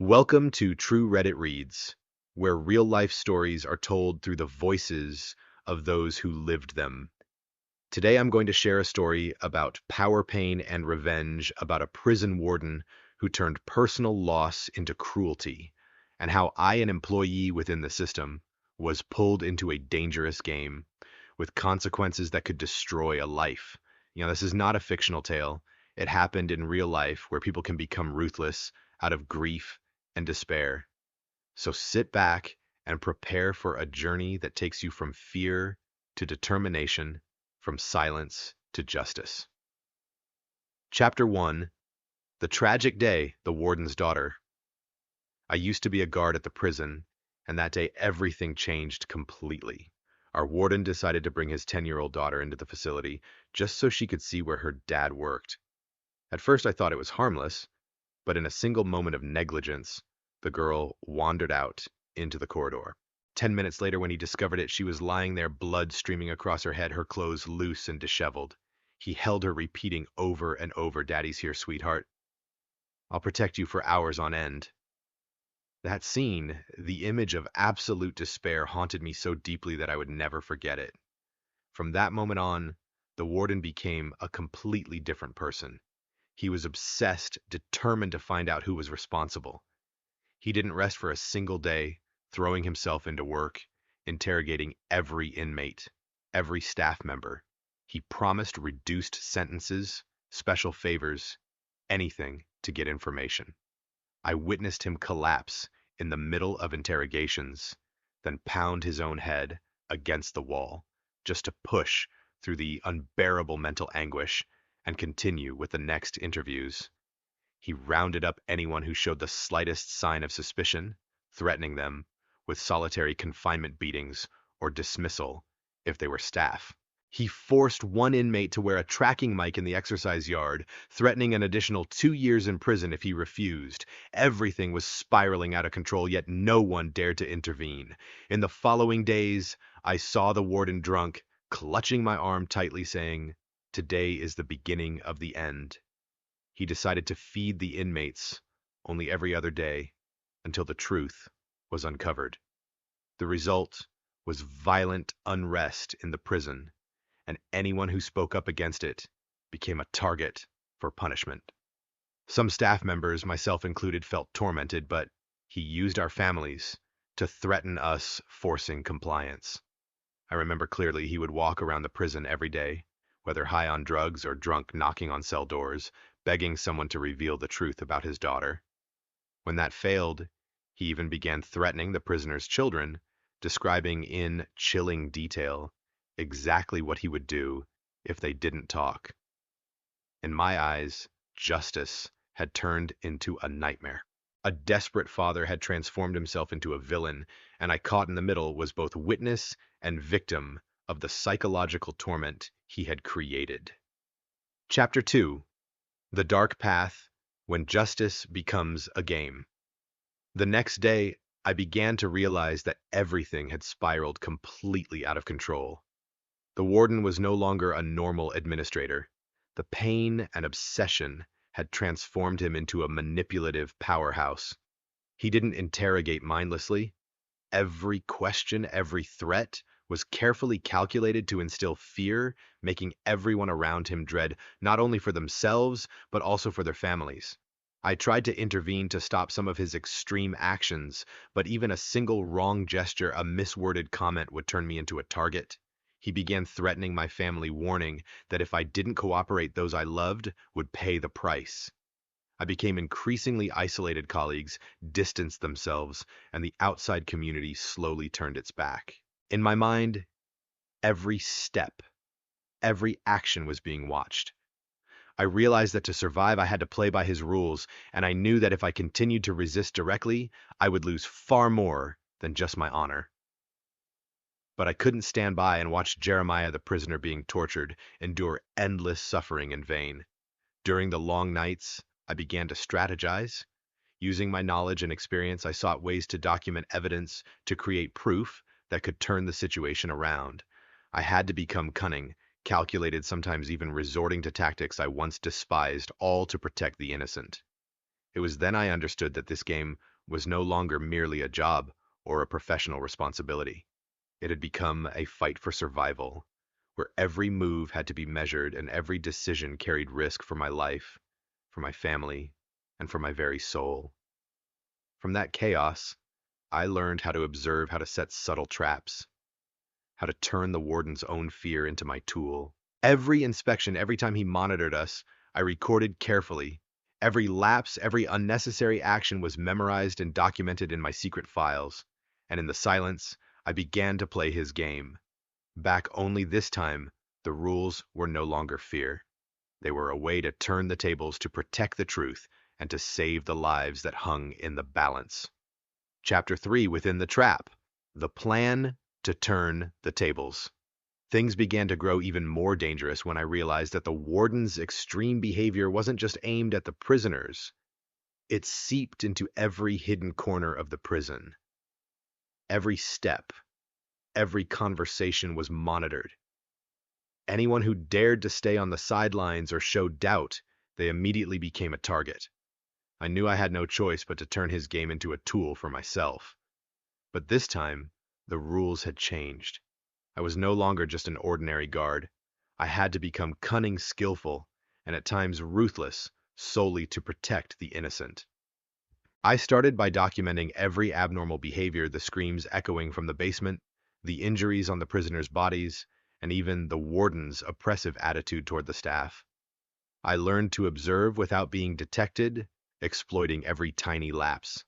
Welcome to True Reddit Reads, where real-life stories are told through the voices of those who lived them. Today I'm going to share a story about power pain and revenge about a prison warden who turned personal loss into cruelty, and how I, an employee within the system, was pulled into a dangerous game with consequences that could destroy a life. This is not a fictional tale. It happened in real life where people can become ruthless out of grief and despair. So sit back and prepare for a journey that takes you from fear to determination, from silence to justice. Chapter 1: The Tragic Day the Warden's Daughter. I used to be a guard at the prison, and that day everything changed completely. Our warden decided to bring his 10-year-old daughter into the facility just so she could see where her dad worked. At first I thought it was harmless, but in a single moment of negligence, the girl wandered out into the corridor. 10 minutes later, when he discovered it, she was lying there, blood streaming across her head, her clothes loose and disheveled. He held her, repeating over and over, "Daddy's here, sweetheart. I'll protect you for hours on end." That scene, the image of absolute despair, haunted me so deeply that I would never forget it. From that moment on, the warden became a completely different person. He was obsessed, determined to find out who was responsible. He didn't rest for a single day, throwing himself into work, interrogating every inmate, every staff member. He promised reduced sentences, special favors, anything to get information. I witnessed him collapse in the middle of interrogations, then pound his own head against the wall, just to push through the unbearable mental anguish and continue with the next interviews. He rounded up anyone who showed the slightest sign of suspicion, threatening them with solitary confinement beatings or dismissal if they were staff. He forced one inmate to wear a tracking mic in the exercise yard, threatening an additional 2 years in prison if he refused. Everything was spiraling out of control, yet no one dared to intervene. In the following days, I saw the warden drunk, clutching my arm tightly, saying, "Today is the beginning of the end." He decided to feed the inmates only every other day until the truth was uncovered. The result was violent unrest in the prison, and anyone who spoke up against it became a target for punishment. Some staff members, myself included, felt tormented, but he used our families to threaten us forcing compliance. I remember clearly he would walk around the prison every day, whether high on drugs or drunk, knocking on cell doors, begging someone to reveal the truth about his daughter. When that failed, he even began threatening the prisoners' children, describing in chilling detail exactly what he would do if they didn't talk. In my eyes, justice had turned into a nightmare. A desperate father had transformed himself into a villain, and I, caught in the middle, was both witness and victim of the psychological torment he had created. Chapter 2: The Dark Path When Justice Becomes a Game. The next day, I began to realize that everything had spiraled completely out of control. The warden was no longer a normal administrator. The pain and obsession had transformed him into a manipulative powerhouse. He didn't interrogate mindlessly. Every question, every threat was carefully calculated to instill fear, making everyone around him dread not only for themselves, but also for their families. I tried to intervene to stop some of his extreme actions, but even a single wrong gesture, a misworded comment, would turn me into a target. He began threatening my family, warning that if I didn't cooperate, those I loved would pay the price. I became increasingly isolated. Colleagues distanced themselves, and the outside community slowly turned its back. In my mind, every step, every action was being watched. I realized that to survive, I had to play by his rules, and I knew that if I continued to resist directly, I would lose far more than just my honor. But I couldn't stand by and watch Jeremiah, the prisoner being tortured, endure endless suffering in vain. During the long nights, I began to strategize. Using my knowledge and experience, I sought ways to document evidence, to create proof that could turn the situation around. I had to become cunning, calculated, sometimes even resorting to tactics I once despised, all to protect the innocent. It was then I understood that this game was no longer merely a job or a professional responsibility. It had become a fight for survival, where every move had to be measured and every decision carried risk for my life, for my family, and for my very soul. From that chaos, I learned how to observe how to set subtle traps, how to turn the warden's own fear into my tool. Every inspection, every time he monitored us, I recorded carefully. Every lapse, every unnecessary action was memorized and documented in my secret files. And in the silence, I began to play his game. Back only this time, the rules were no longer fear. They were a way to turn the tables, to protect the truth, and to save the lives that hung in the balance. Chapter 3, Within the Trap. The plan to turn the tables. Things began to grow even more dangerous when I realized that the warden's extreme behavior wasn't just aimed at the prisoners. It seeped into every hidden corner of the prison. Every step, every conversation was monitored. Anyone who dared to stay on the sidelines or show doubt, they immediately became a target. I knew I had no choice but to turn his game into a tool for myself. But this time, the rules had changed. I was no longer just an ordinary guard. I had to become cunning, skillful, and at times ruthless, solely to protect the innocent. I started by documenting every abnormal behavior, the screams echoing from the basement, the injuries on the prisoners' bodies, and even the warden's oppressive attitude toward the staff. I learned to observe without being detected, exploiting every tiny lapse.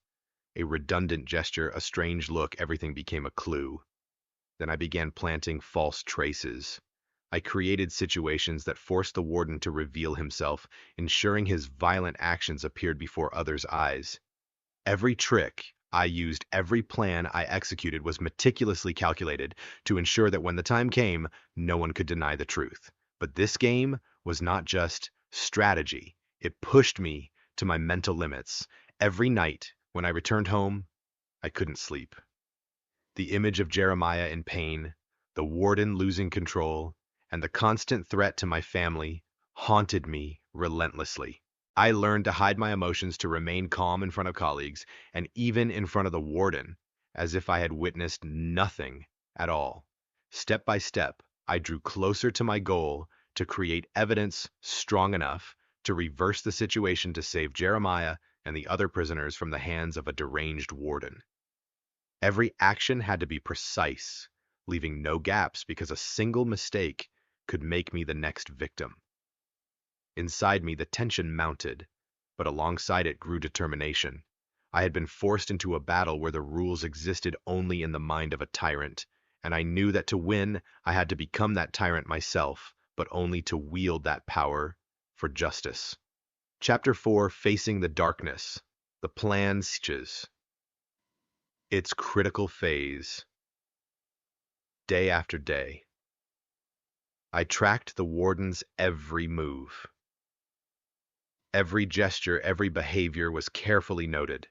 A redundant gesture, a strange look, everything became a clue. Then I began planting false traces. I created situations that forced the warden to reveal himself, ensuring his violent actions appeared before others' eyes. Every trick I used, every plan I executed was meticulously calculated to ensure that when the time came, no one could deny the truth. But this game was not just strategy. It pushed me to my mental limits. Every night, when I returned home, I couldn't sleep. The image of Jeremiah in pain, the warden losing control, and the constant threat to my family haunted me relentlessly. I learned to hide my emotions, to remain calm in front of colleagues, and even in front of the warden, as if I had witnessed nothing at all. Step by step, I drew closer to my goal to create evidence strong enough to reverse the situation, to save Jeremiah and the other prisoners from the hands of a deranged warden. Every action had to be precise, leaving no gaps, because a single mistake could make me the next victim. Inside me, the tension mounted, but alongside it grew determination. I had been forced into a battle where the rules existed only in the mind of a tyrant, and I knew that to win, I had to become that tyrant myself, but only to wield that power for justice. Chapter 4, Facing the Darkness. The plan reaches its critical phase. Day after day, I tracked the warden's every move. Every gesture, every behavior was carefully noted.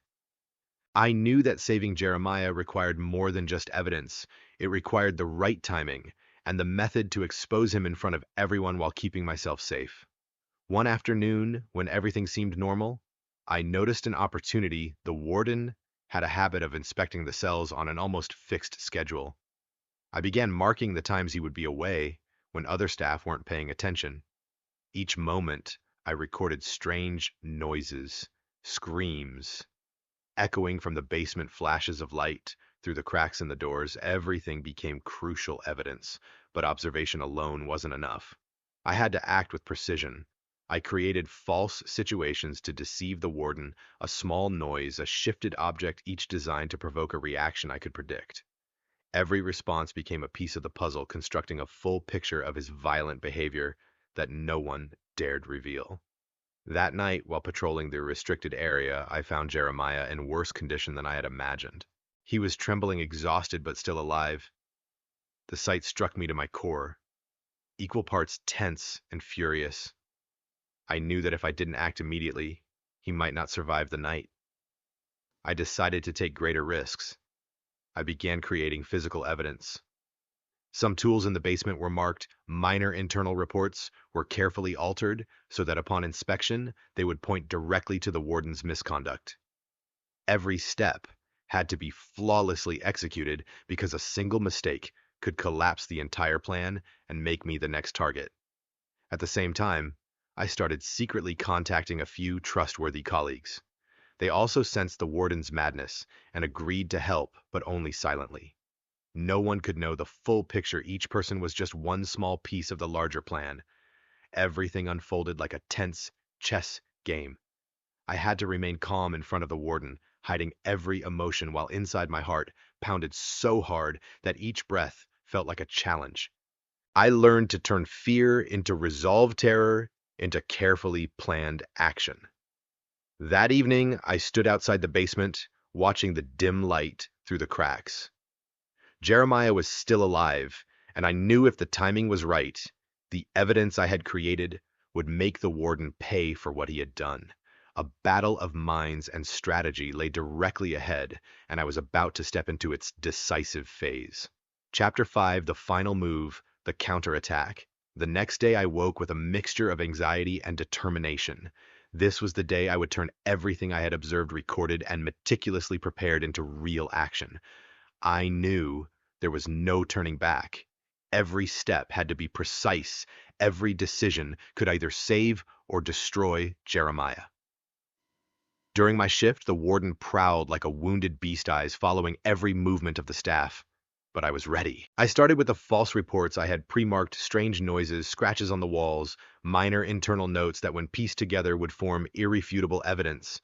I knew that saving Jeremiah required more than just evidence. It required the right timing and the method to expose him in front of everyone while keeping myself safe. One afternoon, when everything seemed normal, I noticed an opportunity. The warden had a habit of inspecting the cells on an almost fixed schedule. I began marking the times he would be away when other staff weren't paying attention. Each moment, I recorded strange noises, screams, echoing from the basement, flashes of light through the cracks in the doors. Everything became crucial evidence, but observation alone wasn't enough. I had to act with precision. I created false situations to deceive the warden, a small noise, a shifted object, each designed to provoke a reaction I could predict. Every response became a piece of the puzzle, constructing a full picture of his violent behavior that no one dared reveal. That night, while patrolling the restricted area, I found Jeremiah in worse condition than I had imagined. He was trembling, exhausted, but still alive. The sight struck me to my core, equal parts tense and furious. I knew that if I didn't act immediately, he might not survive the night. I decided to take greater risks. I began creating physical evidence. Some tools in the basement were marked. Minor internal reports were carefully altered so that upon inspection, they would point directly to the warden's misconduct. every step had to be flawlessly executed because a single mistake could collapse the entire plan and make me the next target. At the same time, I started secretly contacting a few trustworthy colleagues. They also sensed the warden's madness and agreed to help, but only silently. No one could know the full picture. Each person was just one small piece of the larger plan. Everything unfolded like a tense chess game. I had to remain calm in front of the warden, hiding every emotion while inside my heart pounded so hard that each breath felt like a challenge. I learned to turn fear into resolved terror, into carefully planned action. That evening, I stood outside the basement, watching the dim light through the cracks. Jeremiah was still alive, and I knew if the timing was right, the evidence I had created would make the warden pay for what he had done. A battle of minds and strategy lay directly ahead, and I was about to step into its decisive phase. Chapter 5, The Final Move, The Counterattack. The next day I woke with a mixture of anxiety and determination. This was the day I would turn everything I had observed, recorded, and meticulously prepared into real action. I knew there was no turning back. Every step had to be precise. Every decision could either save or destroy Jeremiah. During my shift, the warden prowled like a wounded beast, eyes following every movement of the staff. But I was ready. I started with the false reports. I had pre-marked strange noises, scratches on the walls, minor internal notes that when pieced together would form irrefutable evidence.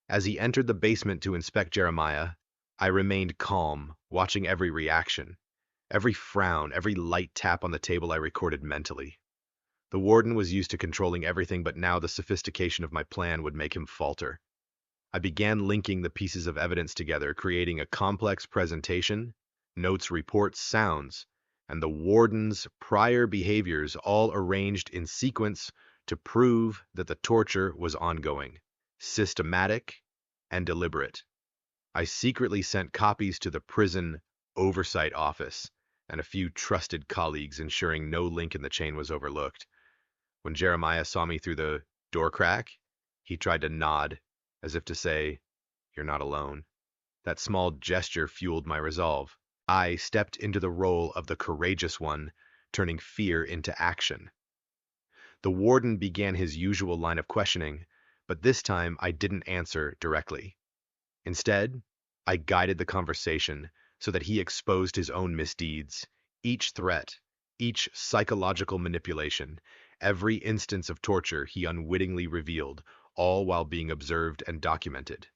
As he entered the basement to inspect Jeremiah, I remained calm, watching every reaction. Every frown, every light tap on the table I recorded mentally. The warden was used to controlling everything, but now the sophistication of my plan would make him falter. I began linking the pieces of evidence together, creating a complex presentation, notes, reports, sounds, and the warden's prior behaviors all arranged in sequence to prove that the torture was ongoing, systematic, and deliberate. I secretly sent copies to the prison oversight office and a few trusted colleagues, ensuring no link in the chain was overlooked. When Jeremiah saw me through the door crack, he tried to nod, as if to say, "You're not alone." That small gesture fueled my resolve. I stepped into the role of the courageous one, turning fear into action. The warden began his usual line of questioning, but this time I didn't answer directly. Instead, I guided the conversation so that he exposed his own misdeeds, each threat, each psychological manipulation, every instance of torture he unwittingly revealed, all while being observed and documented.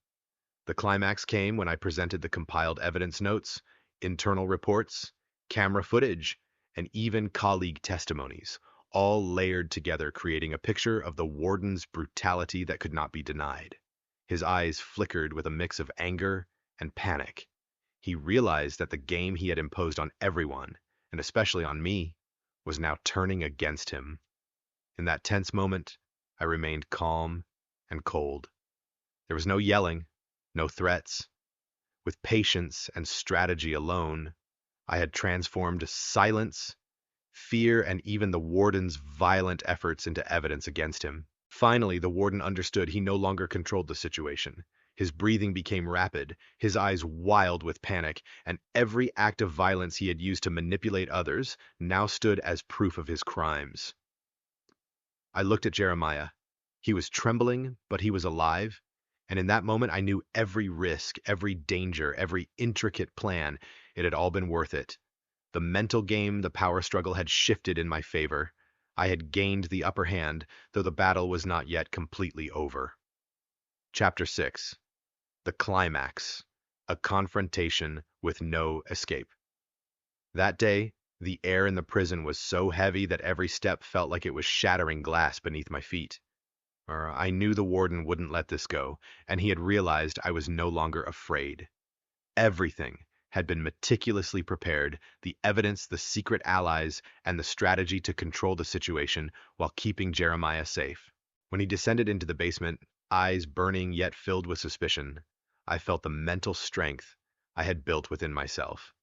The climax came when I presented the compiled evidence notes, internal reports, camera footage, and even colleague testimonies, all layered together, creating a picture of the warden's brutality that could not be denied. His eyes flickered with a mix of anger and panic. He realized that the game he had imposed on everyone, and especially on me, was now turning against him. In that tense moment, I remained calm and cold. There was no yelling, no threats. With patience and strategy alone, I had transformed silence, fear, and even the warden's violent efforts into evidence against him. Finally, the warden understood he no longer controlled the situation. His breathing became rapid, his eyes wild with panic, and every act of violence he had used to manipulate others now stood as proof of his crimes. I looked at Jeremiah. He was trembling, but he was alive. And in that moment, I knew every risk, every danger, every intricate plan, it had all been worth it. The mental game, the power struggle had shifted in my favor. I had gained the upper hand, though the battle was not yet completely over. Chapter 6. The Climax. A confrontation with no escape. That day, the air in the prison was so heavy that every step felt like it was shattering glass beneath my feet. I knew the warden wouldn't let this go, and he had realized I was no longer afraid. Everything had been meticulously prepared, the evidence, the secret allies, and the strategy to control the situation while keeping Jeremiah safe. When he descended into the basement, eyes burning yet filled with suspicion, I felt the mental strength I had built within myself.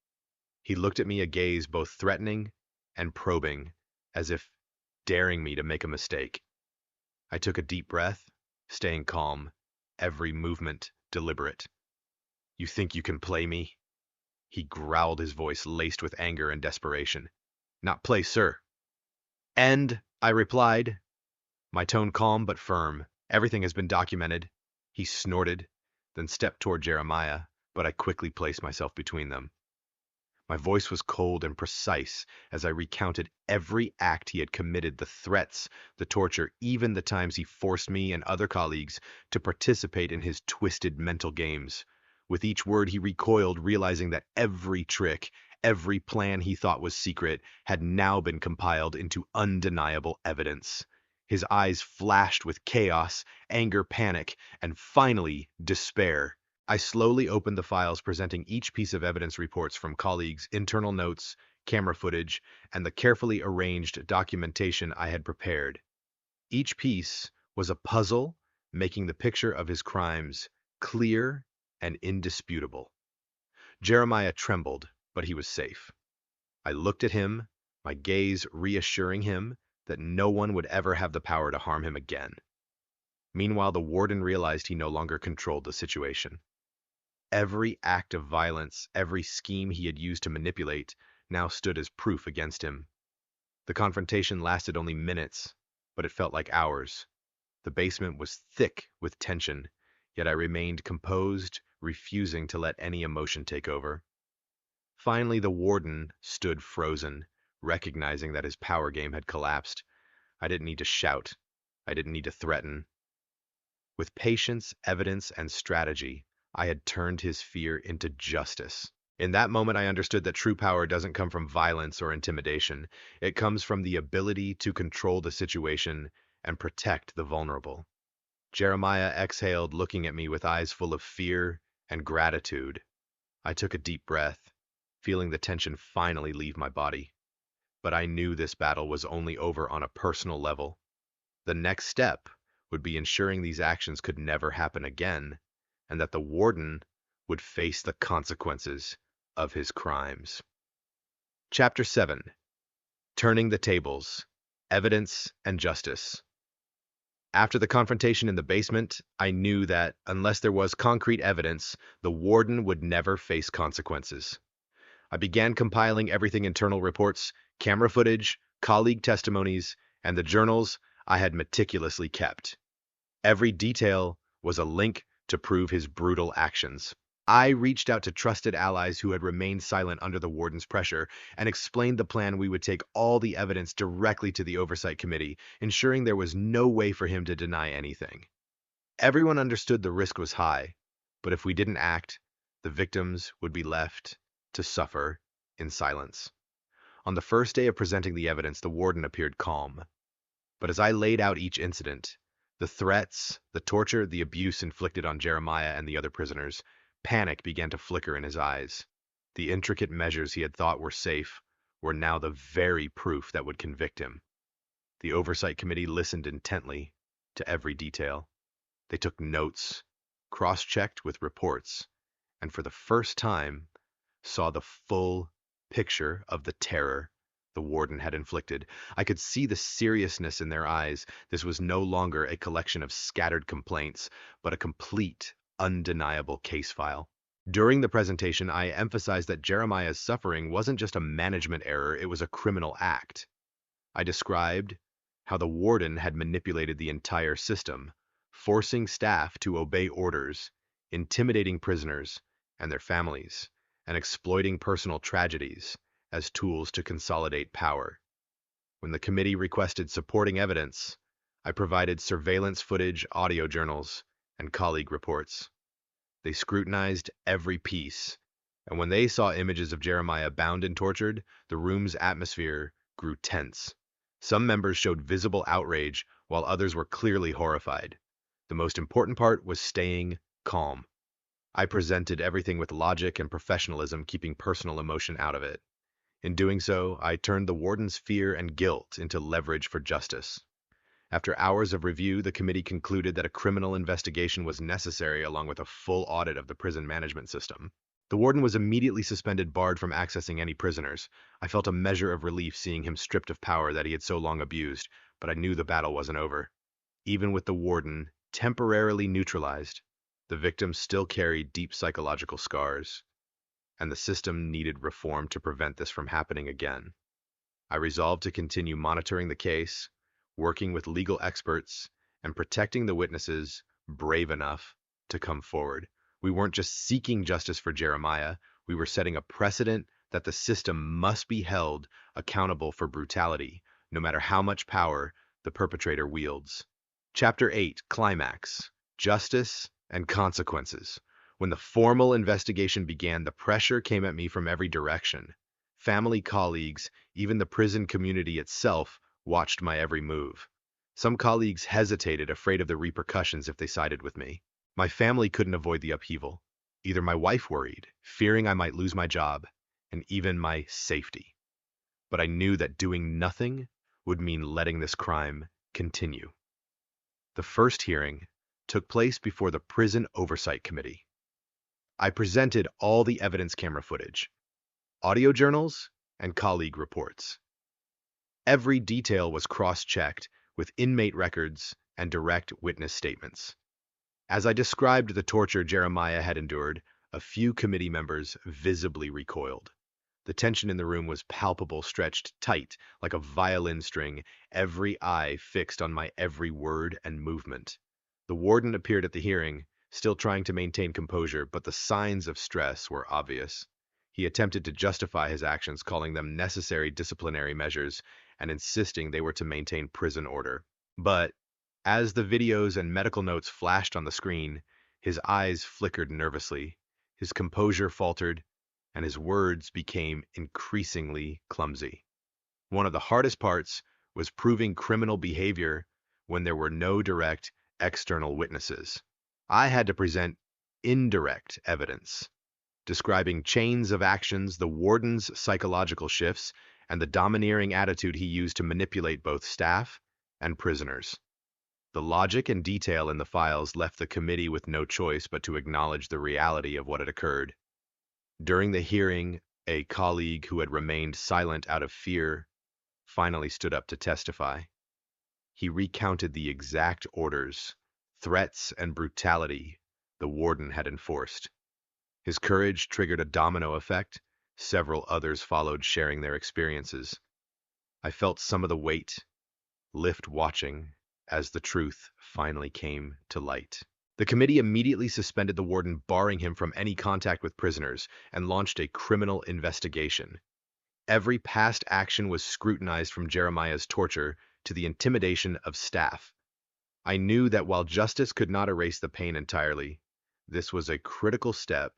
He looked at me, a gaze both threatening and probing, as if daring me to make a mistake. I took a deep breath, staying calm, every movement deliberate. You think you can play me? He growled, his voice laced with anger and desperation. Not play, sir. And, I replied, my tone calm but firm. Everything has been documented. He snorted, then stepped toward Jeremiah, but I quickly placed myself between them. My voice was cold and precise as I recounted every act he had committed, the threats, the torture, even the times he forced me and other colleagues to participate in his twisted mental games. With each word he recoiled, realizing that every trick, every plan he thought was secret, had now been compiled into undeniable evidence. His eyes flashed with chaos, anger, panic, and finally, despair. I slowly opened the files presenting each piece of evidence, reports from colleagues, internal notes, camera footage, and the carefully arranged documentation I had prepared. Each piece was a puzzle, making the picture of his crimes clear and indisputable. Jeremiah trembled, but he was safe. I looked at him, my gaze reassuring him that no one would ever have the power to harm him again. Meanwhile, the warden realized he no longer controlled the situation. Every act of violence, every scheme he had used to manipulate, now stood as proof against him. The confrontation lasted only minutes, but it felt like hours. The basement was thick with tension, yet I remained composed, refusing to let any emotion take over. Finally, the warden stood frozen, recognizing that his power game had collapsed. I didn't need to shout. I didn't need to threaten. With patience, evidence, and strategy, I had turned his fear into justice. In that moment, I understood that true power doesn't come from violence or intimidation. It comes from the ability to control the situation and protect the vulnerable. Jeremiah exhaled, looking at me with eyes full of fear and gratitude. I took a deep breath, feeling the tension finally leave my body. But I knew this battle was only over on a personal level. The next step would be ensuring these actions could never happen again, and that the warden would face the consequences of his crimes. Chapter 7. Turning the Tables, Evidence and Justice. After the confrontation in the basement, I knew that, unless there was concrete evidence, the warden would never face consequences. I began compiling everything: internal reports, camera footage, colleague testimonies, and the journals I had meticulously kept. Every detail was a link to prove his brutal actions. I reached out to trusted allies who had remained silent under the warden's pressure and explained the plan. We would take all the evidence directly to the oversight committee, ensuring there was no way for him to deny anything. Everyone understood the risk was high, but if we didn't act, the victims would be left to suffer in silence. On the first day of presenting the evidence, the warden appeared calm. But as I laid out each incident, the threats, the torture, the abuse inflicted on Jeremiah and the other prisoners, panic began to flicker in his eyes. The intricate measures he had thought were safe were now the very proof that would convict him. The oversight committee listened intently to every detail. They took notes, cross-checked with reports, and for the first time saw the full picture of the terror the warden had inflicted. I could see the seriousness in their eyes. This was no longer a collection of scattered complaints, but a complete, undeniable case file. During the presentation, I emphasized that Jeremiah's suffering wasn't just a management error, it was a criminal act. I described how the warden had manipulated the entire system, forcing staff to obey orders, intimidating prisoners and their families, and exploiting personal tragedies as tools to consolidate power. When the committee requested supporting evidence, I provided surveillance footage, audio journals, and colleague reports. They scrutinized every piece, and when they saw images of Jeremiah bound and tortured, the room's atmosphere grew tense. Some members showed visible outrage, while others were clearly horrified. The most important part was staying calm. I presented everything with logic and professionalism, keeping personal emotion out of it. In doing so, I turned the warden's fear and guilt into leverage for justice. After hours of review, the committee concluded that a criminal investigation was necessary, along with a full audit of the prison management system. The warden was immediately suspended, barred from accessing any prisoners. I felt a measure of relief seeing him stripped of power that he had so long abused, but I knew the battle wasn't over. Even with the warden temporarily neutralized, The victims still carried deep psychological scars, and the system needed reform to prevent this from happening again. I resolved to continue monitoring the case, working with legal experts, and protecting the witnesses brave enough to come forward. We weren't just seeking justice for Jeremiah, we were setting a precedent that the system must be held accountable for brutality, no matter how much power the perpetrator wields. Chapter 8, Climax: Justice and Consequences. When the formal investigation began, the pressure came at me from every direction. Family, colleagues, even the prison community itself watched my every move. Some colleagues hesitated, afraid of the repercussions if they sided with me. My family couldn't avoid the upheaval. Either my wife worried, fearing I might lose my job, and even my safety. But I knew that doing nothing would mean letting this crime continue. The first hearing took place before the Prison Oversight Committee. I presented all the evidence, camera footage, audio journals, and colleague reports. Every detail was cross-checked with inmate records and direct witness statements. As I described the torture Jeremiah had endured, a few committee members visibly recoiled. The tension in the room was palpable, stretched tight like a violin string, every eye fixed on my every word and movement. The warden appeared at the hearing, still trying to maintain composure, but the signs of stress were obvious. He attempted to justify his actions, calling them necessary disciplinary measures and insisting they were to maintain prison order. But as the videos and medical notes flashed on the screen, his eyes flickered nervously, his composure faltered, and his words became increasingly clumsy. One of the hardest parts was proving criminal behavior when there were no direct external witnesses. I had to present indirect evidence, describing chains of actions, the warden's psychological shifts, and the domineering attitude he used to manipulate both staff and prisoners. The logic and detail in the files left the committee with no choice but to acknowledge the reality of what had occurred. During the hearing, a colleague who had remained silent out of fear finally stood up to testify. He recounted the exact orders, threats, and brutality the warden had enforced. His courage triggered a domino effect. Several others followed, sharing their experiences. I felt some of the weight lift watching as the truth finally came to light. The committee immediately suspended the warden, barring him from any contact with prisoners, and launched a criminal investigation. Every past action was scrutinized, from Jeremiah's torture to the intimidation of staff. I knew that while justice could not erase the pain entirely, this was a critical step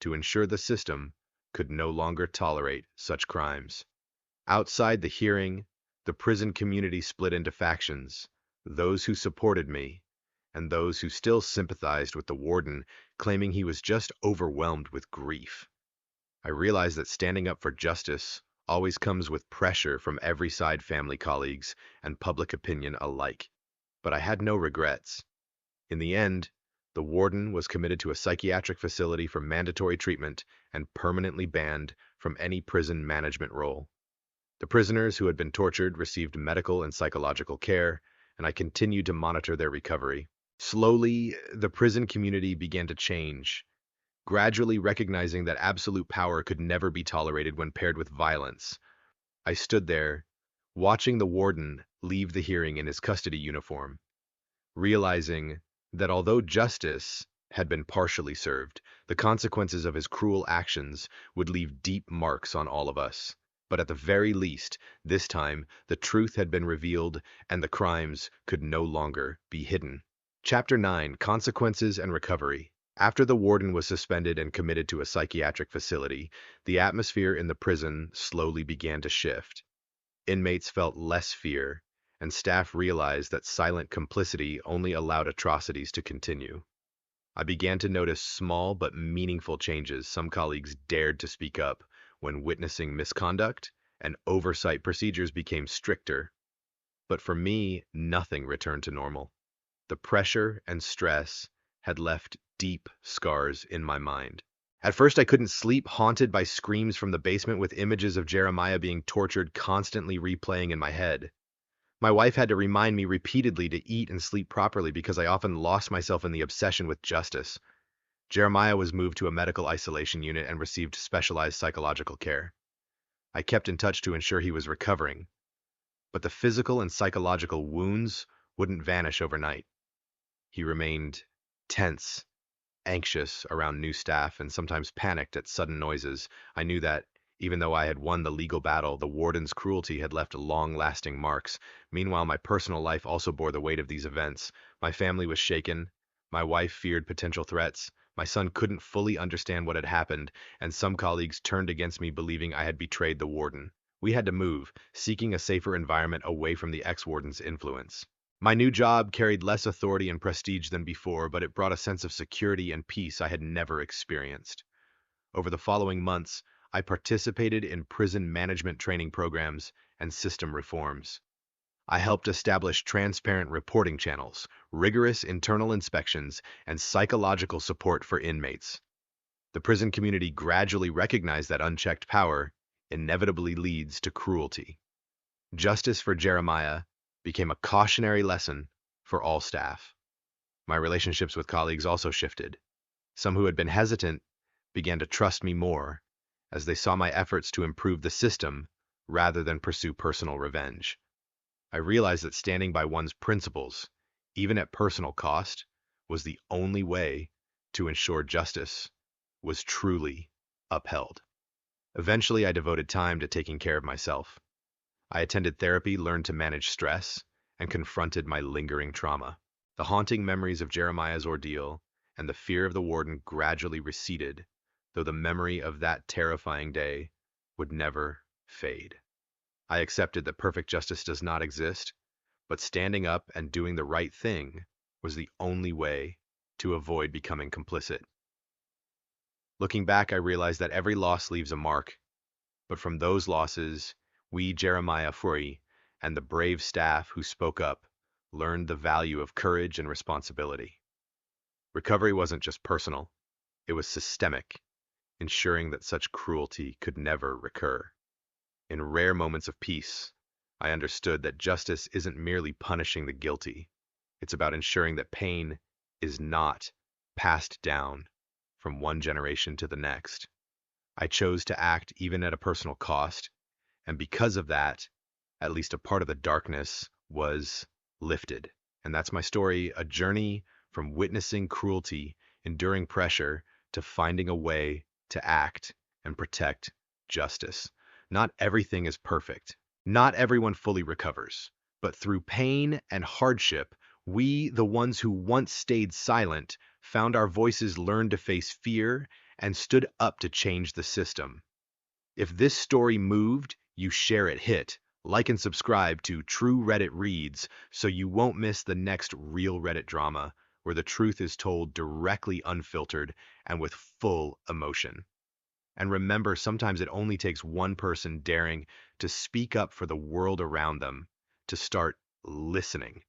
to ensure the system could no longer tolerate such crimes. Outside the hearing, the prison community split into factions, those who supported me and those who still sympathized with the warden, claiming he was just overwhelmed with grief. I realized that standing up for justice always comes with pressure from every side, family, colleagues, and public opinion alike. But I had no regrets. In the end, the warden was committed to a psychiatric facility for mandatory treatment and permanently banned from any prison management role. The prisoners who had been tortured received medical and psychological care, and I continued to monitor their recovery. Slowly, the prison community began to change, gradually recognizing that absolute power could never be tolerated when paired with violence. I stood there, watching the warden leave the hearing in his custody uniform, realizing that although justice had been partially served, the consequences of his cruel actions would leave deep marks on all of us. But at the very least, this time, the truth had been revealed and the crimes could no longer be hidden. Chapter 9, Consequences and Recovery. After the warden was suspended and committed to a psychiatric facility, the atmosphere in the prison slowly began to shift. Inmates felt less fear, and staff realized that silent complicity only allowed atrocities to continue. I began to notice small but meaningful changes. Some colleagues dared to speak up when witnessing misconduct, and oversight procedures became stricter. But for me, nothing returned to normal. The pressure and stress had left deep scars in my mind. At first, I couldn't sleep, haunted by screams from the basement with images of Jeremiah being tortured constantly replaying in my head. My wife had to remind me repeatedly to eat and sleep properly because I often lost myself in the obsession with justice. Jeremiah was moved to a medical isolation unit and received specialized psychological care. I kept in touch to ensure he was recovering, but the physical and psychological wounds wouldn't vanish overnight. He remained tense, anxious around new staff, and sometimes panicked at sudden noises. I knew that, even though I had won the legal battle, the warden's cruelty had left long-lasting marks. Meanwhile, my personal life also bore the weight of these events. My family was shaken. My wife feared potential threats. My son couldn't fully understand what had happened, and some colleagues turned against me, believing I had betrayed the warden. We had to move, seeking a safer environment away from the ex-warden's influence. My new job carried less authority and prestige than before, but it brought a sense of security and peace I had never experienced. Over the following months, I participated in prison management training programs and system reforms. I helped establish transparent reporting channels, rigorous internal inspections, and psychological support for inmates. The prison community gradually recognized that unchecked power inevitably leads to cruelty. Justice for Jeremiah became a cautionary lesson for all staff. My relationships with colleagues also shifted. Some who had been hesitant began to trust me more as they saw my efforts to improve the system rather than pursue personal revenge. I realized that standing by one's principles, even at personal cost, was the only way to ensure justice was truly upheld. Eventually, I devoted time to taking care of myself. I attended therapy, learned to manage stress, and confronted my lingering trauma. The haunting memories of Jeremiah's ordeal and the fear of the warden gradually receded, though the memory of that terrifying day would never fade. I accepted that perfect justice does not exist, but standing up and doing the right thing was the only way to avoid becoming complicit. Looking back, I realized that every loss leaves a mark, but from those losses, we, Jeremiah Furry, and the brave staff who spoke up, learned the value of courage and responsibility. Recovery wasn't just personal, it was systemic, ensuring that such cruelty could never recur. In rare moments of peace, I understood that justice isn't merely punishing the guilty, it's about ensuring that pain is not passed down from one generation to the next. I chose to act even at a personal cost, and because of that, at least a part of the darkness was lifted. And that's my story, a journey from witnessing cruelty, enduring pressure, to finding a way to act and protect justice. Not everything is perfect. Not everyone fully recovers. But through pain and hardship, we, the ones who once stayed silent, found our voices, learned to face fear, and stood up to change the system. If this story moved, you share it, hit like and subscribe to True Reddit Reads so you won't miss the next real Reddit drama where the truth is told directly, unfiltered, and with full emotion. And remember, sometimes it only takes one person daring to speak up for the world around them, to start listening.